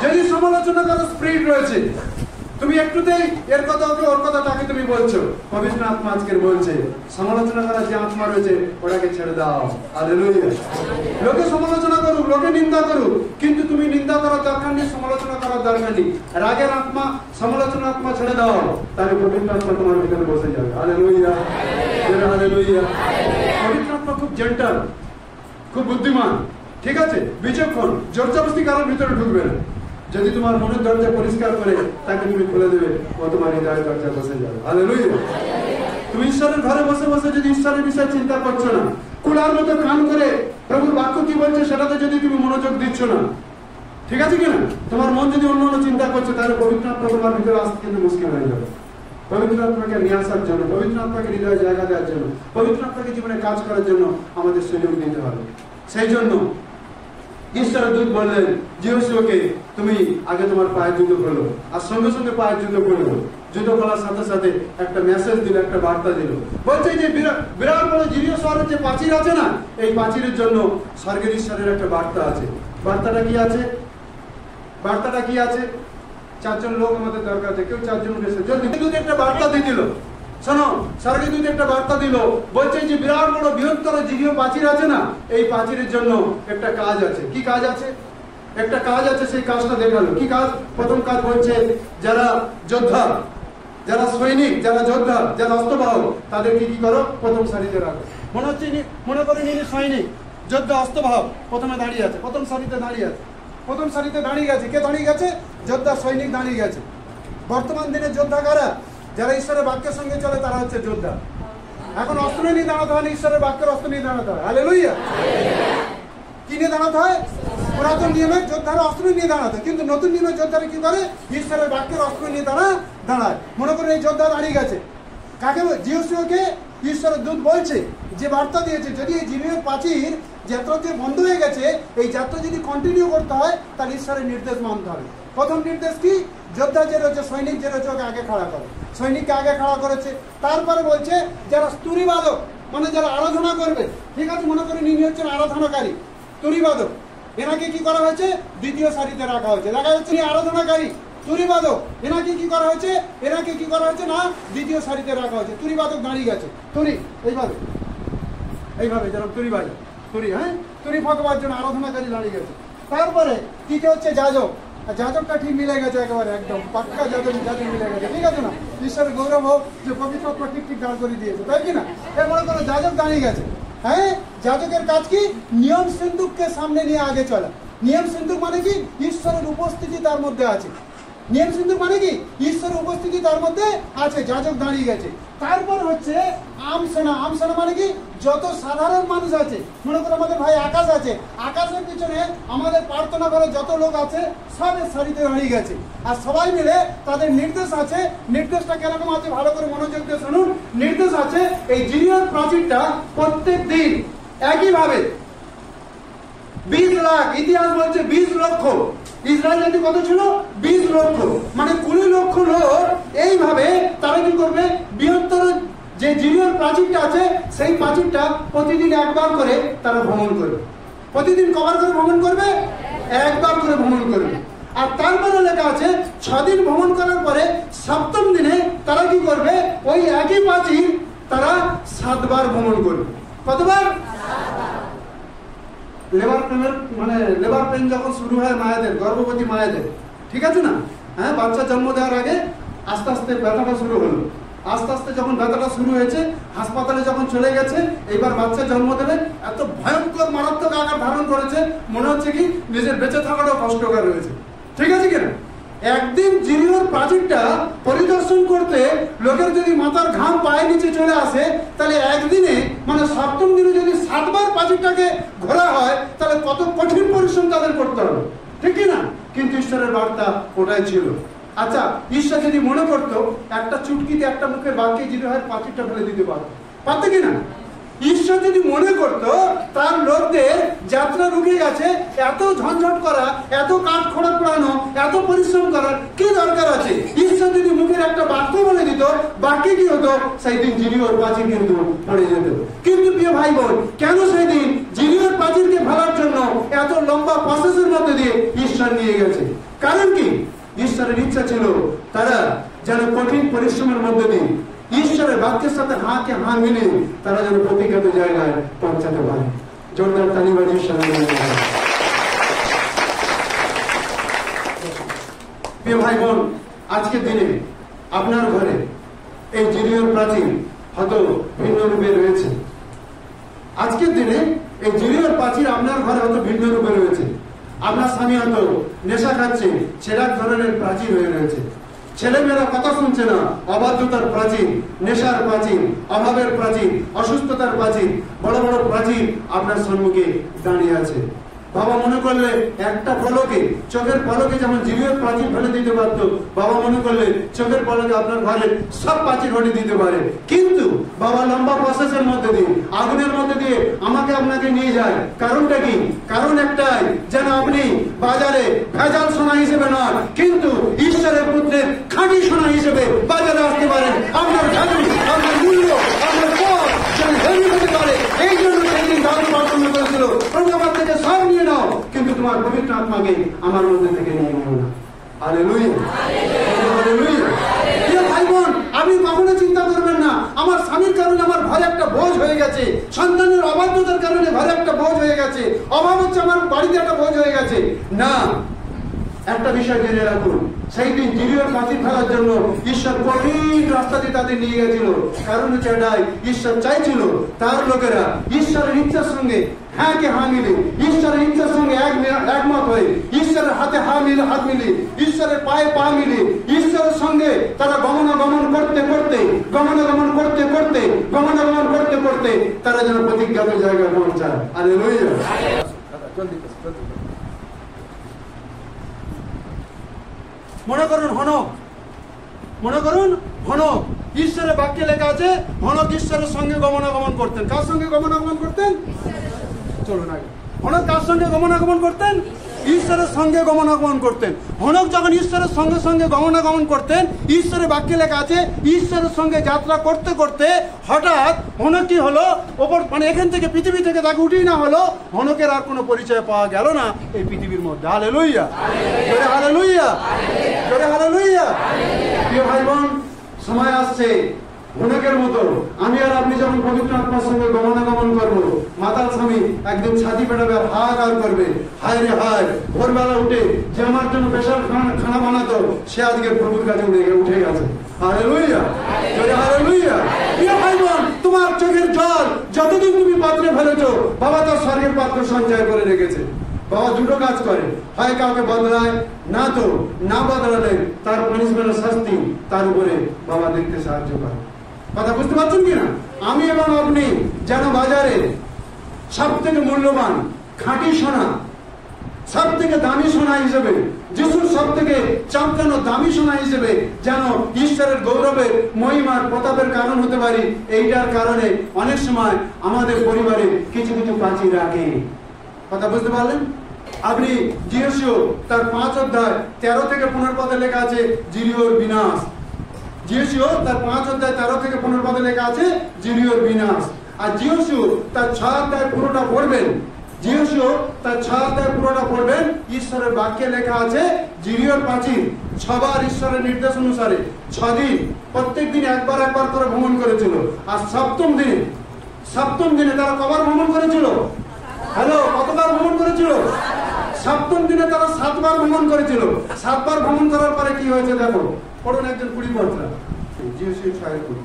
যদি সমালোচনা করার স্পিরিট রয়েছে, তুমি একটুতেই এর কথা ওকে ওর কথা তাকে তুমি বলছো, পবিত্র আত্মা আজকের বলছে সমালোচনা করার যে আত্মা রয়েছে ওটাকে ছেড়ে দাও। হালেলুয়া। লোকে সমালোচনা করুক, লোকে নিন্দা করুক, কিন্তু তুমি নিন্দা করার দরকার নেই, সমালোচনা করার দরকার নেই। রাগের আত্মা, সমালোচনা আত্মা ছেড়ে দাও, তাহলে পবিত্র আত্মা তোমার ভিতরে বসে যাবে। Hallelujah, hallelujah. পবিত্র আত্মা খুব জেন্টাল, খুব বুদ্ধিমান, ঠিক আছে, বিচক্ষণ, জোরজবরদস্তি কারোর ভিতরে ঢুকবে না। যদি তোমার মনের দরজা পরিষ্কার করে তাকে তুমি খুলে দেবে, ও তোমার হৃদয়ের দরজা বসে যাবে। হালেলুয়া। তুমি ঈশ্বরের ঘরে বসে বসে যদি ঈশ্বরের বিষয়ে চিন্তা করছো না, কুলার মতো কান করে প্রভুর বাক্য কি বলছে সেটাতে যদি তুমি মনোযোগ দিচ্ছ না, ঠিক আছে কিনা, তোমার মন যদি অন্য অন্য চিন্তা করছে, তাহলে পবিত্র আত্মা তোমার ভিতরে আসতে কিন্তু মুশকিল হয়ে যাবে। পবিত্র আত্মাকে নিয়ে আসার জন্য, পবিত্র আত্মাকে হৃদয়ে জায়গা দেওয়ার জন্য, পবিত্র আত্মাকে জীবনে কাজ করার জন্য আমাদের সুযোগ দিতে হবে। সেই জন্য ঈশ্বরের দূত বললেন জিহোশুয়াকে, তুমি আগে তোমার পায়ের জুতো খোলো। আর সঙ্গে সঙ্গে পায়ের জুতো খুললো। জুতো খোলার সাথে সাথে একটা মেসেজ দিল, একটা বার্তা দিল। বলছে যে বিরাট বড় জিরিয় শহরের যে প্রাচীর আছে না, এই প্রাচীরের জন্য স্বর্গের ঈশ্বরের একটা বার্তা আছে। বার্তাটা কি আছে? বার্তাটা কি আছে? 4 জন লোক আমাদের দরকার আছে, কেউ 4 জন এসে জলদি একটা বার্তা দিয়ে দিল। শোনো, স্বর্গদূত একটা বার্তা দিল, বলছে যে বিরাট বড় বৃহত্তর জিরিয় প্রাচীর আছে না, এই প্রাচীরের জন্য একটা কাজ আছে। কি কাজ আছে? একটা কাজ আছে, সেই কাজটা দেখালো। কি কাজ? প্রথম কাজ বলছে, যারা যোদ্ধা, যারা সৈনিক, যারা যোদ্ধা, যারা অস্ত্রবাহক, তাদেরকে কি করো? প্রথম সারিতে রাখো। মনে করেন ইনি সৈনিক, যোদ্ধা, অস্ত্রবাহক, প্রথমে দাঁড়িয়ে আছে, প্রথম সারিতে দাঁড়িয়ে আছে। প্রথম সারিতে দাঁড়িয়ে গেছে। কে দাঁড়িয়ে গেছে? যোদ্ধা, সৈনিক দাঁড়িয়ে গেছে। বর্তমান দিনে যোদ্ধা কারা? যারা ঈশ্বরের বাক্যের সঙ্গে চলে, তারা হচ্ছে যোদ্ধা। এখন অস্ত্র নিয়ে দাঁড়াতে হয় না, ঈশ্বরের বাক্যের অস্ত্র নিয়ে দাঁড়াতে হয়। হালেলুয়া। কি নিয়ে দাঁড়াতে হয়? পুরাতন নিয়মের যোদ্ধারা অস্ত্র নিয়ে দাঁড়াতে, কিন্তু নতুন নিয়মের যোদ্ধারা কি করে? ঈশ্বরের বাক্যের অস্ত্র নিয়ে তারা দাঁড়ায়। মনে করেন এই যোদ্ধা দাঁড়িয়ে গেছে। কাকে? জিহোশুয়াকে ঈশ্বরের দূত বলছে, যে বার্তা দিয়েছে, যদি এই জিরিয়ের প্রাচীর যাত্রাতে বন্ধ হয়ে গেছে, এই যাত্রা যদি কন্টিনিউ করতে হয়, তাহলে ঈশ্বরের নির্দেশ মানতে হবে। প্রথম নির্দেশ কি? যোদ্ধা যে রয়েছে, সৈনিক যে রয়েছে, ওকে আগে খাড়া করে। সৈনিককে আগে খাড়া করেছে। তারপরে বলছে যারা স্তুতিবাদক, মানে যারা আরাধনা করবে, ঠিক আছে, মনে করেন ইনি হচ্ছেন আরাধনাকারী, স্তুতিবাদক, এনাকে কি করা হয়েছে? দ্বিতীয় সারিতে রাখা হয়েছে। দেখা যাচ্ছে আরাধনাকারী, তুরিবাদক, এনাকে কি করা হয়েছে? এনাকে কি করা হয়েছে না, দ্বিতীয় সারিতে রাখা হয়েছে। তুরিবাদক দাঁড়িয়ে গেছে, তুরি এইভাবে এইভাবে, যেরকম তুরি বাজে, তুরি, হ্যাঁ, তুরি ফাঁকবার জন্য আরাধনাকারী দাঁড়িয়ে গেছে। তারপরে তৃতীয় হচ্ছে যাজক। যাজকটা ঠিক মিলে গেছে, একেবারে একদম পাক্কা যাজক মিলে গেছে, ঠিক আছে না? ঈশ্বরের গৌরব হোক যে পবিত্র আত্মা ঠিক ঠিক দাঁড় করে দিয়েছে, তাই কি না? এর মনে করো যাজক দাঁড়িয়ে গেছে। হ্যাঁ, যাজকের কাজ কি? নিয়ম সিন্ধুককে সামনে নিয়ে আগে চলা। নিয়ম সিন্ধুক মানে কি? ঈশ্বরের উপস্থিতি তার মধ্যে আছে। নিয়ম সিন্ধুক মানে কি? ঈশ্বরের উপস্থিতি তার মধ্যে আছে। যাজক দাঁড়িয়ে গেছে। তারপর হচ্ছে আমসেনা। আমসেনা মানে কি? যত সাধারণ মানুষ আছে, মনে করো আমাদের ভাই আকাশ আছে, আকাশের পিছনে আমাদের প্রার্থনা করে যত লোক আছে, সবের সারিতে দাঁড়িয়ে গেছে। আর সবাই মিলে তাদের নির্দেশ আছে। নির্দেশটা কিরকম আছে ভালো করে মনোযোগ দিয়ে শুনুন। নির্দেশ আছে, এই জিরিয়ন প্রাচীরটা প্রত্যেক দিন একইভাবে 20 লাখ, ইতিহাস বলছে 20 লক্ষ, ইসরায়েল জাতি কত ছিল? 20 লক্ষ, মানে 20 লক্ষ লোক এইভাবে তারা কি করবে? বৃহত্তর যে জিরিয়ন প্রাচীরটা আছে, সেই প্রাচীরটা প্রতিদিন একবার করে তারা ভ্রমণ করবে। প্রতিদিন কবার করে ভ্রমণ করবে? একবার করে ভ্রমণ করবে। আর তারপরে লেখা আছে 6 দিন ভ্রমণ করার পরে 7ম দিনে তারা কি করবে? ওই একই প্রাচীর তারা 7 বার ভ্রমণ করবে। কতবার? লেবার পেন যখন শুরু হয় মায়েদের, গর্ভবতী মায়েদের, ঠিক আছে না? হ্যাঁ, বাচ্চা জন্ম দেওয়ার আগে আস্তে আস্তে ব্যথাটা শুরু হলো। আস্তে আস্তে যখন ব্যথাটা শুরু হয়েছে, হাসপাতালে যখন চলে গেছে, এইবার বাচ্চা জন্ম দেবে, এত ভয়ঙ্কর মারাত্মক আকার ধারণ করেছে, মনে হচ্ছে কি নিজের বেঁচে থাকাটাও কষ্টকর রয়েছে। ঠিক আছে কিনা? একদিন জিরিওর প্রাচীরটা পরিদর্শন করতে লোকের যদি মাথার ঘাম পায়ের নিচে চলে আসে, তাহলে একদিনে মানে 7ম দিনে যদি 7 বার প্রাচীরটাকে ঘোরা হয়, তাহলে কত কঠিন পরিশ্রম তাদের করতে হবে। ঠিক কিনা? কিন্তু ঈশ্বরের বার্তা ওটাই ছিল। আচ্ছা, ঈশ্বর যদি মনে করতো, একটা চুটকিতে একটা মুখের বাক্যে জিরো হয় প্রাচীরটা ফেলে দিতে পারতো কিনা? ঈশ্বর যদি মনে করত তার লোকদের যাত্রা রুখে গেছে, এত ঝঞ্ঝট করা, এত কাঠ খোড়া পোড়ানো, এত পরিশ্রম করার কি দরকার আছে? ঈশ্বর যদি মুখের একটা বাক্য বলে দিত, বাক্যে কি হতো? সেই দিন জিরিওর প্রাচীর কিন্তু পড়ে যেত। কিন্তু প্রিয় ভাই বোন, কেন সেই দিন জিরিওর প্রাচীরকে ফেলার জন্য এত লম্বা প্রসেসের মধ্যে দিয়ে ঈশ্বর নিয়ে গেছে? কারণ কি? ঈশ্বরের ইচ্ছা ছিল তারা যেন কঠিন পরিশ্রমের মধ্যে দিয়ে ঈশ্বরের বাক্যের সাথে হাঁকে হাঁ মিলে তারা যেন প্রতিজ্ঞাত জায়গায় পৌঁছাতে পারে। জোরদার তালিবাজ ঈশ্বরের প্রিয় ভাই বোন, আজকের দিনে আপনার ঘরে এই জিরিওর প্রাচীর হয়তো ভিন্ন রূপে রয়েছে। আজকের দিনে এই জিরিওর প্রাচীর আপনার ঘরে হয়তো ভিন্ন রূপে রয়েছে। আপনার স্বামী হয়তো নেশা খাচ্ছে, সেরা ধরনের প্রাচীর হয়ে রয়েছে। ছেলেমেয়েরা কথা শুনছে না, অবাধ্যতার প্রাচীর, নেশার প্রাচীর, অভাবের প্রাচীর, অসুস্থতার প্রাচীর, বড় বড় প্রাচীর আপনার সম্মুখে দাঁড়িয়ে আছে। বাবা মনে করলে একটা পলকে, চোখের পলকে যেমন জিরিওর প্রাচীর ফেলে দিতে পারত, বাবা মনে করলে চোখের পলকে আপনার ঘরে সব প্রাচীর হটে দিতে পারে। কিন্তু বাবা লম্বা প্রসেসের মধ্যে দিয়ে, আগুনের মধ্যে দিয়ে আমাকে আপনাকে নিয়ে যায়। কারণটা কি? কারণ একটাই, যেন আপনি বাজারে ভেজাল সোনা হিসেবে নয়, কিন্তু ঈশ্বরের পুত্রের খাঁটি সোনা হিসেবে বাজারে আসতে পারেন। আপনার ভ্যালু, আপনার মূল্য, আপনার পথ যেন হেরি হতে পারে। এই জন্য সেদিন দাবি প্রার্থনা করেছিল, প্রভু আমার থেকে সব নিয়ে নাও, কিন্তু তোমার পবিত্র আত্মাকে আমার মধ্যে থেকে নিয়ে নাও না। Hallelujah, hallelujah. প্রিয় ভাই বোন, আপনি কখনো চিন্তা করবেন না আমার স্বামীর কারণে আমার ঘরে একটা বোঝ হয়ে গেছে, সন্তানের অবাধ্যতার কারণে ঘরে একটা বোঝ হয়ে গেছে, অভাব হচ্ছে আমার বাড়িতে একটা বোঝ হয়ে গেছে। না, একটা বিষয় জেনে রাখুন, সেই দিন জিরিওর প্রাচীর ফেলার জন্য ঈশ্বর কঠিন রাস্তা দিয়ে তাদের নিয়ে গেছিল। কারণ হচ্ছে এটাই, ঈশ্বর চাইছিল তার লোকেরা ঈশ্বরের ইচ্ছার সঙ্গে হ্যাঁকে হাঁ মিলে, ঈশ্বরের ইচ্ছার সঙ্গে একমত হয়ে, ঈশ্বরের হাতে হাত মিলে, ঈশ্বরের পায়ে পা মিলে, ঈশ্বরের সঙ্গে তারা গমনাগমন করতে করতে, গমনাগমন করতে করতে, গমনাগমন করতে করতে তারা যেন প্রতিজ্ঞাত জায়গায় পৌঁছায়। হালেলুয়া। মনে করুন হনক, মনে করুন হনক, ঈশ্বরের বাক্যে লেখা আছে হনক ঈশ্বরের সঙ্গে গমনাগমন করতেন। কার সঙ্গে গমনাগমন করতেন? চলুন আগে, হনক কার সঙ্গে গমনাগমন করতেন? ঈশ্বরের সঙ্গে গমনাগমন করতেন। হনক যখন ঈশ্বরের সঙ্গে সঙ্গে গমনাগমন করতেন, ঈশ্বরের বাক্যে লেখা আছে ঈশ্বরের সঙ্গে যাত্রা করতে করতে হঠাৎ হনক কি হলো, ওপর মানে এখান থেকে পৃথিবী থেকে তাকে উঠেই না হলো, হনকের আর কোনো পরিচয় পাওয়া গেল না এই পৃথিবীর মধ্যে। হালেলুয়া, জোরে হালেলুয়া, জোরে হালেলুয়া। প্রিয় ভাই বোন, সময় আসছে হনকের মতো আমি আর আপনি যখন পবিত্র আত্মার সঙ্গে গমনাগমন করবো, মাতাল স্বামী একদিন ছাতি পেটাবে আর হাহাকার করবে, হায় রে হায়, ভোরবেলা উঠে যে আমার জন্য স্পেশাল খানা বানাতো সে আজকে প্রভুর কাছে উঠে গেছে। হালেলুয়া, জোরে হালেলুয়া। প্রিয় ভাই বোন, তোমার চোখের জল যতদিন তুমি পাত্রে ফেলেছো, বাবা তার স্বর্গের পাত্র সঞ্চয় করে রেখেছে। বাবা দুটো কাজ করে, হয় কাউকে বদলায়, না তো না বদলালে তার পানিশমেন্টের শাস্তি তার উপরে বাবা দেখতে সাহায্য করে। কথা বুঝতে পারছেন কিনা? আমি এবং আপনি যেন বাজারে সব থেকে মূল্যবান খাঁটি সোনা, সব থেকে দামি সোনা হিসেবে, যিশুর সব থেকে চামকানো দামি সোনা হিসেবে যেন ঈশ্বরের গৌরবের মহিমার প্রতাপের কারণ হতে পারি। এইটার কারণে অনেক সময় আমাদের পরিবারে কিছু কিছু প্রাচীর রাখে। কথা বুঝতে পারলেন? আপনি জিওসিও তার 5 অধ্যায় 13 থেকে 15 পদে লেখা আছে জিরিওর বিনাশ। জিওসিও তার 5 অধ্যায় 13 থেকে 15 পদে লেখা আছে জিরিওর বিনাশ। আর জিওসিও তার 6 অধ্যায় পুরোটা পড়বেন, জিওসিও তার 6 অধ্যায় পুরোটা পড়বেন, ঈশ্বরের বাক্যে লেখা আছে জিরিওর প্রাচীর 6 বার ঈশ্বরের নির্দেশ অনুসারে 6 দিন প্রত্যেক দিন একবার একবার করে ভ্রমণ করেছিল। আর সপ্তম দিনে তারা কবার ভ্রমণ করেছিল? হ্যালো, কতবার ভ্রমণ করেছিল? সপ্তম দিনে তারা 7 বার ভ্রমণ করেছিল। 7 বার ভ্রমণ করার পরে কি হয়েছে দেখো, পড়ুন একজন 20 পত্রা। জিওসি 6 করি।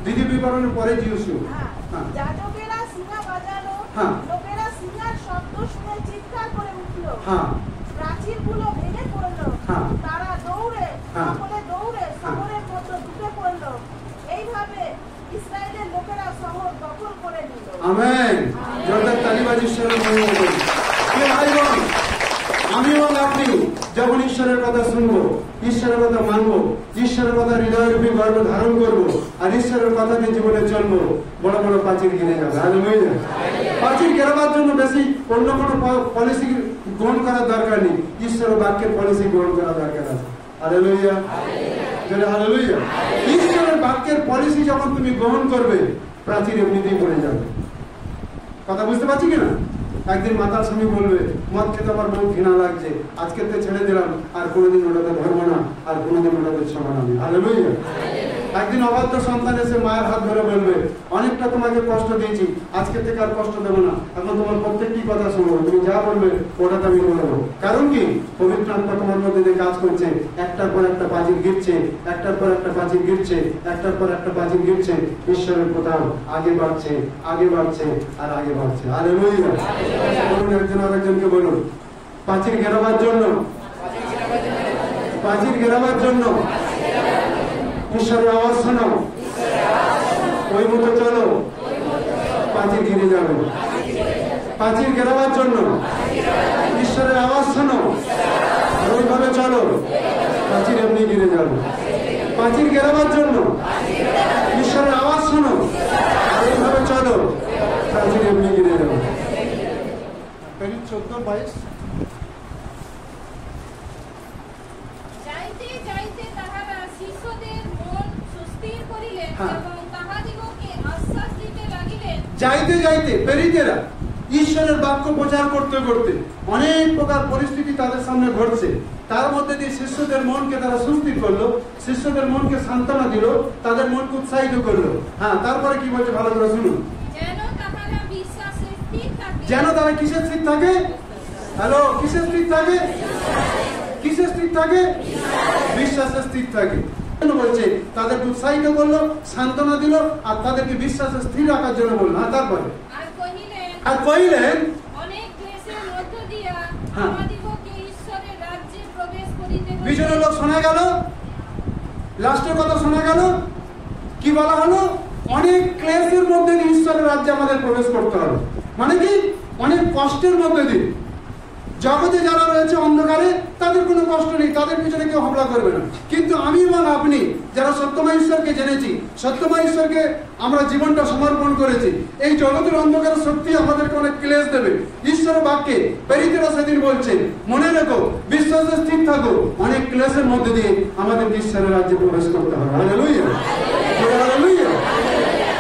দ্বিতীয় বিবরণের পরে জিওসি। যাজকেরা সিংহা বাজালো, লোকেরা সিংহার শব্দ শুনে চিৎকার করে উঠল, প্রাচীরগুলো ভেঙে পড়ল, তারা দৌড়ে শহরের মধ্যে ঢুকে পড়ল। এইভাবে ইসরায়েলের লোকেরা শহর দখল করে নিল। আমেন। জোরদার তালিবাজি ঈশ্বরের মহিমা করি। প্রিয় ভাই বোন, আমি এবং আপনি যখন ঈশ্বরের কথা শুনবো, ঈশ্বরের কথা মানবো, ঈশ্বরের কথা হৃদয়রূপী গর্ব ধারণ করবো, আর ঈশ্বরের কথাকে জীবনে চলবো, বড় বড় প্রাচীর ঘিরে যাবে। হালেলুয়া। প্রাচীর ঘেরাবার জন্য বেশি অন্য কোনো পলিসি গ্রহণ করার দরকার নেই, ঈশ্বরের বাক্যের পলিসি গ্রহণ করার দরকার আছে। হালেলুয়া। হালেলুয়া। ঈশ্বরের বাক্যের পলিসি যখন তুমি গ্রহণ করবে, প্রাচীর এমনিতেই পড়ে যাবে। কথা বুঝতে পারছি কিনা? একদিন মাতার স্বামী বলবে, মদ খেতে আমার বহু ঘৃণা লাগছে, আজকে তো ছেড়ে দিলাম, আর কোনোদিন ওটাতে ধরবো না, আর কোনোদিন ওটাতে সমান আমি। হালেলুয়া। একদিন অবাধ্য সন্তান এসে মায়ের হাত ধরে বলবে, অনেকটা তোমাকে কষ্ট দিয়েছি, আজকে থেকে আর কষ্ট দেবো না, এখন তোমার প্রত্যেকটি কথা শুনবো, তুমি যা বলবে ওটাতে আমি বলবো। কারণ কি? পবিত্র আত্মা তোমার মধ্যে দিয়ে কাজ করছে, একটার পর একটা প্রাচীর গিরছে, একটার পর একটা প্রাচীর গিরছে, একটার পর একটা প্রাচীর গিরছে। ঈশ্বরের কোথাও আগে বাড়ছে, আগে বাড়ছে, আর আগে বাড়ছে। হালেলুয়া। বলুন একজন আরেকজনকে বলুন, প্রাচীর ঘেরাবার জন্য, প্রাচীর ঘেরাবার জন্য ঈশ্বরের আওয়াজ শোনো, ওই মতো চলো, প্রাচীর ঘিরে যাবে। প্রাচীর ঘেরাবার জন্য ঈশ্বরের আওয়াজ শোনো, আর ওইভাবে চলো, প্রাচীর এমনি ঘিরে যাবে। প্রাচীর ঘেরাবার জন্য ঈশ্বরের আওয়াজ শোনো, আর ওইভাবে চলো, প্রাচীর এমনি ঘিরে যাবে। 14-22। যাইতে যাইতে পেরিতেরা ঈশ্বরের বাক্য প্রচার করতে করতে অনেক প্রকার পরিস্থিতি তাদের সামনে ঘটছে, তার মধ্যে দিয়ে শিষ্যদের মনকে তারা সুস্থির করলো, শিষ্যদের মনকে সান্ত্বনা দিল, তাদের মনকে উৎসাহিত করলো। তারপরে কি বলছে ভালো করে শুনুন। যেন তারা কিসের স্থির থাকে? হ্যালো, কিসের স্থির থাকে? কিসের স্থির থাকে? বিশ্বাসের স্থির থাকে। বলছে তাদেরকে উৎসাহিত করলো, সান্ত্বনা দিল, আর তাদেরকে বিশ্বাসে স্থির রাখার জন্য বললো। তারপরে আর কহিলেন, পিছনের লোক শোনা গেল, লাস্টের কথা শোনা গেল, কি বলা হলো? অনেক ক্লেশের মধ্যে দিয়ে ঈশ্বরের রাজ্যে আমাদের প্রবেশ করতে হবে। মানে কি? অনেক কষ্টের মধ্যে দিয়ে। জগতে যারা রয়েছে অন্ধকারে, তাদের কোনো কষ্ট নেই, তাদের পিছনে কেউ হামলা করবে না। কিন্তু আমি এবং আপনি যারা সত্যময় ঈশ্বরকে জেনেছি, সত্যময় ঈশ্বরকে আমরা জীবনটা সমর্পণ করেছি, এই জগতের অন্ধকারের শক্তি আমাদেরকে অনেক ক্লেশ দেবে। ঈশ্বরের বাক্যে পেরিতেরা সেদিন বলছে, মনে রেখো, বিশ্বাসে স্থির থাকো, অনেক ক্লেশের মধ্যে দিয়ে আমাদের ঈশ্বরের রাজ্যে প্রবেশ করতে হবে। হালেলুয়া। হালেলুয়া।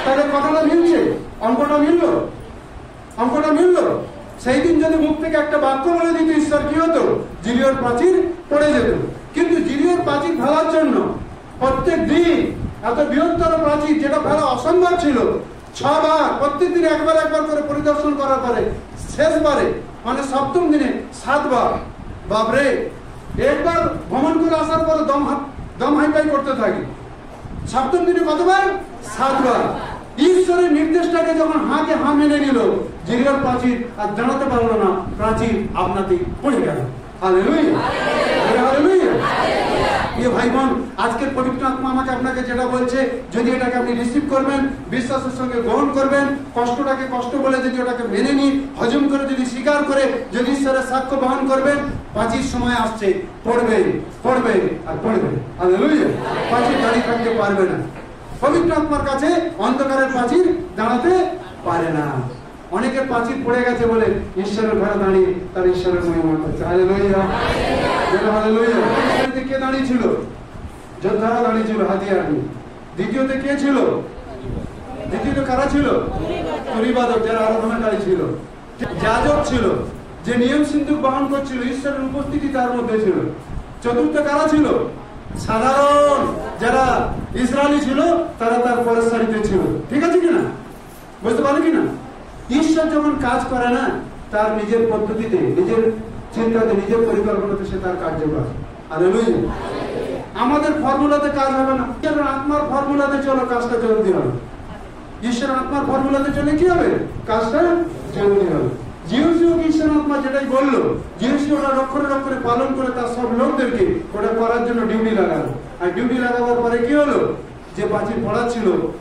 তাদের কথাটা মিলছে, অঙ্কটা মিলল, অঙ্কটা মিলল। সেই দিন যদি মুখ থেকে একটা বাক্য বলে দিত ঈশ্বর, কি হতো? জিরিওর প্রাচীর পড়ে যেত। কিন্তু জিরিওর প্রাচীর ফেলার জন্য প্রত্যেক দিন এত বৃহত্তর প্রাচীর, যেটা ফেলা অসম্ভব ছিল, 6 বার, প্রত্যেক দিন একবার একবার করে পরিদর্শন করার পরে শেষবারে মানে 7ম দিনে 7 বার। বাপরে, একবার ভ্রমণ করে আসার পরে দম হাইপাই করতে থাকি। 7ম দিনে কতবার? 7 বার। ঈশ্বরের নির্দেশটাকে যখন হাঁকে হা মেনে নিল, জিরিওর প্রাচীর আর জানাতে পারলো না, প্রাচীর আপনাতেই পড়ে গেল। হালেলুয়া। হালেলুয়া। ভাই বোন, আজকের পবিত্র আত্মা আমাকে আপনাকে যেটা বলছে, যদি এটাকে আপনি রিসিভ করবেন, বিশ্বাসের সঙ্গে গ্রহণ করবেন, কষ্টটাকে কষ্ট বলে যদি ওটাকে মেনে নিন, হজম করে যদি স্বীকার করে যদি ঈশ্বরের সাক্ষ্য বহন করবেন, প্রাচীর সময় আসছে, পড়বে পড়বে আর পড়বে। হালেলুয়া। প্রাচীর দাঁড়িয়ে থাকতে পারবে না। পবিত্র আত্মার কাছে অন্ধকারের প্রাচীর দাঁড়াতে পারে না। অনেকের প্রাচীর পড়ে গেছে বলে ঈশ্বরের ঘরে দাঁড়িয়ে তার ঈশ্বরের মহিমা করছে। হালেলুয়া। হালেলুয়া। কে দাঁড়িয়ে ছিল? যোদ্ধারা দাঁড়িয়ে ছিল, হাতিয়ার নিয়ে। দ্বিতীয়তে কে ছিল? দ্বিতীয়ত কারা ছিল? পরিবাদক, যারা আরাধনাকারী ছিল। যাজক ছিল, যে নিয়ম সিন্ধুক বহন করছিল, ঈশ্বরের উপস্থিতি তার মধ্যে ছিল। চতুর্থ কারা ছিল? সাধারণ যারা ইসরায়েলি ছিল, তারা তার পরের সারিতে ছিল। ঠিক আছে কিনা? বুঝতে পারো কিনা? ঈশ্বর যখন কাজ করে না, তার নিজের পদ্ধতিতে, নিজের চিন্তাতে, নিজের পরিকল্পনাতে সে তার কার্য করে। হালেলুয়া। আমাদের ফর্মুলাতে কাজ হবে না, ঈশ্বরের আত্মার ফর্মুলাতে চলো, কাজটা জলদি হবে। ঈশ্বরের আত্মার ফর্মুলাতে চলে কি হবে? কাজটা জলদি হবে। জিহুসিও ঈশ্বর আত্মা যেটাই বললো, জিহুসি ওরা রক্ষরে রক্ষরে পালন করে তার সব লোকদেরকে ওটা করার জন্য ডিউটি লাগালো। আর ডিউটি লাগাবার পরে কি হলো? যে প্রাচীর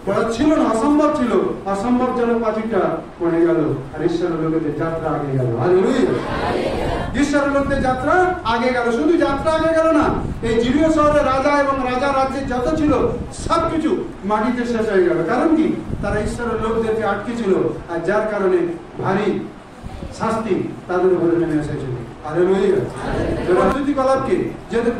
পড়া ছিল না, অসম্ভব ছিল, অসম্ভব যেন প্রাচীরটা পড়ে গেল, আর ঈশ্বরের লোকেদের যাত্রা আগে গেল। হালেলুয়া। ঈশ্বরের লোকদের যাত্রা আগে গেল। শুধু যাত্রা আগে গেল না, এই জিরিও শহরে রাজা এবং রাজা রাজ্যের যত ছিল সবকিছু মাটিতে শেষ হয়ে গেল। কারণ কি? তারা ঈশ্বরের লোকদেরকে আটকে ছিল, আর যার কারণে ভারী শাস্তি তাদের উপরে নেমে এসেছিল। হালেলুয়া। রাজনৈতিক কলাপকে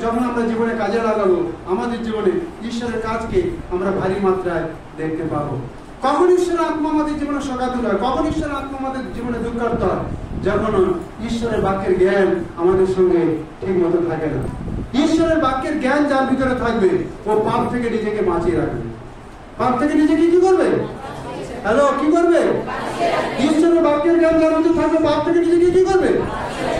যখন আমরা জীবনে কাজে লাগাবো, আমাদের জীবনে ঈশ্বরের কাজকে আমরা ভারী মাত্রায় দেখতে পাবো। কখন ঈশ্বরের আত্মা আমাদের জীবনে সকাতুল হয়, কখন ঈশ্বরের আত্মা আমাদের জীবনে দুঃখার্ত হয়? যখন ঈশ্বরের বাক্যের জ্ঞান আমাদের সঙ্গে ঠিক মতো থাকে না। ঈশ্বরের বাক্যের জ্ঞান যার ভিতরে থাকবে, ও পাপ থেকে নিজেকে বাঁচিয়ে রাখবে। পাপ থেকে নিজেকে কি করবে? হ্যালো, কি করবে? ঈশ্বরের বাক্যের জ্ঞান যার ভিতরে থাকবে, পাপ থেকে নিজেকে কি করবে?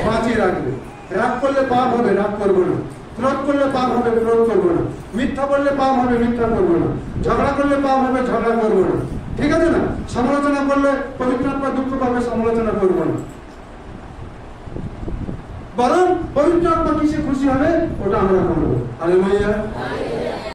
বাঁচিয়ে রাখবে। রাগ করলে পাপ হবে, রাগ করবো না। ক্রোধ করলে পাপ হবে, ক্রোধ করবো না। মিথ্যা বললে পাপ হবে, মিথ্যা করবো না। ঝগড়া করলে পাপ হবে, ঝগড়া করবো না। ঠিক আছে না? সমালোচনা করলে পবিত্র আত্মা দুঃখ পাবে, সমালোচনা করবো না। বরং পবিত্র আত্মা কিসে খুশি হবে ওটা আমরা করবো। হালেলুয়া।